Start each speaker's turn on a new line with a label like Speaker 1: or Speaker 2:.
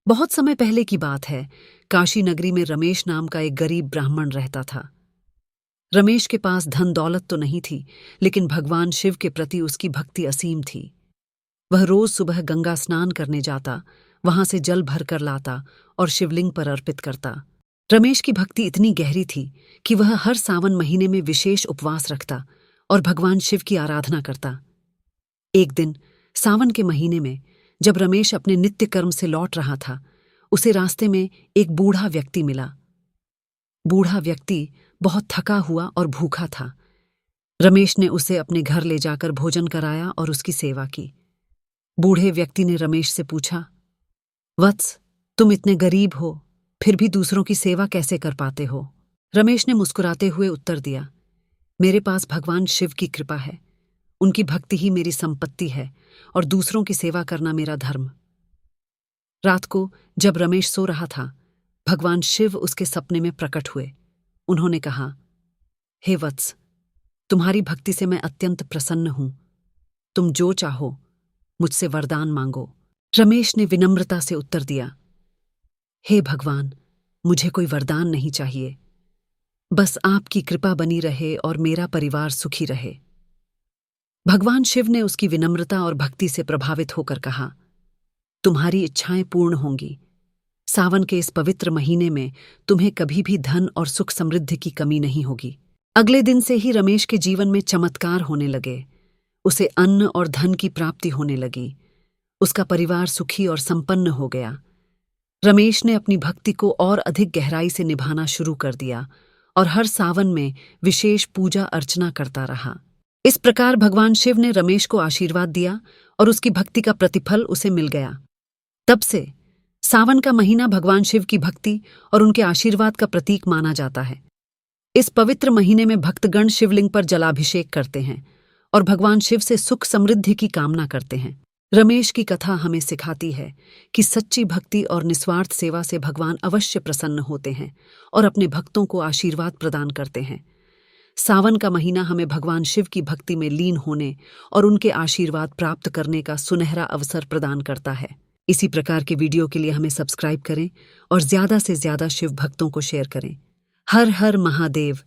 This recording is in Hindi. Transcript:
Speaker 1: बहुत समय पहले की बात है। काशी नगरी में रमेश नाम का एक गरीब ब्राह्मण रहता था। रमेश के पास धन दौलत तो नहीं थी, लेकिन भगवान शिव के प्रति उसकी भक्ति असीम थी। वह रोज सुबह गंगा स्नान करने जाता, वहां से जल भर कर लाता और शिवलिंग पर अर्पित करता। रमेश की भक्ति इतनी गहरी थी कि वह हर सावन महीने में विशेष उपवास रखता और भगवान शिव की आराधना करता। एक दिन सावन के महीने में जब रमेश अपने नित्य कर्म से लौट रहा था, उसे रास्ते में एक बूढ़ा व्यक्ति मिला। बूढ़ा व्यक्ति बहुत थका हुआ और भूखा था। रमेश ने उसे अपने घर ले जाकर भोजन कराया और उसकी सेवा की। बूढ़े व्यक्ति ने रमेश से पूछा, वत्स, तुम इतने गरीब हो, फिर भी दूसरों की सेवा कैसे कर पाते हो? रमेश ने मुस्कुराते हुए उत्तर दिया, मेरे पास भगवान शिव की कृपा है। उनकी भक्ति ही मेरी संपत्ति है और दूसरों की सेवा करना मेरा धर्म। रात को जब रमेश सो रहा था, भगवान शिव उसके सपने में प्रकट हुए। उन्होंने कहा, हे वत्स, तुम्हारी भक्ति से मैं अत्यंत प्रसन्न हूं। तुम जो चाहो मुझसे वरदान मांगो। रमेश ने विनम्रता से उत्तर दिया, हे भगवान, मुझे कोई वरदान नहीं चाहिए। बस आपकी कृपा बनी रहे और मेरा परिवार सुखी रहे। भगवान शिव ने उसकी विनम्रता और भक्ति से प्रभावित होकर कहा, तुम्हारी इच्छाएं पूर्ण होंगी। सावन के इस पवित्र महीने में तुम्हें कभी भी धन और सुख समृद्धि की कमी नहीं होगी। अगले दिन से ही रमेश के जीवन में चमत्कार होने लगे। उसे अन्न और धन की प्राप्ति होने लगी। उसका परिवार सुखी और संपन्न हो गया। रमेश ने अपनी भक्ति को और अधिक गहराई से निभाना शुरू कर दिया और हर सावन में विशेष पूजा अर्चना करता रहा। इस प्रकार भगवान शिव ने रमेश को आशीर्वाद दिया और उसकी भक्ति का प्रतिफल उसे मिल गया। तब से सावन का महीना भगवान शिव की भक्ति और उनके आशीर्वाद का प्रतीक माना जाता है। इस पवित्र महीने में भक्तगण शिवलिंग पर जलाभिषेक करते हैं और भगवान शिव से सुख समृद्धि की कामना करते हैं। रमेश की कथा हमें सिखाती है कि सच्ची भक्ति और निस्वार्थ सेवा से भगवान अवश्य प्रसन्न होते हैं और अपने भक्तों को आशीर्वाद प्रदान करते हैं। सावन का महीना हमें भगवान शिव की भक्ति में लीन होने और उनके आशीर्वाद प्राप्त करने का सुनहरा अवसर प्रदान करता है। इसी प्रकार के वीडियो के लिए हमें सब्सक्राइब करें और ज़्यादा से ज़्यादा शिव भक्तों को शेयर करें। हर हर महादेव।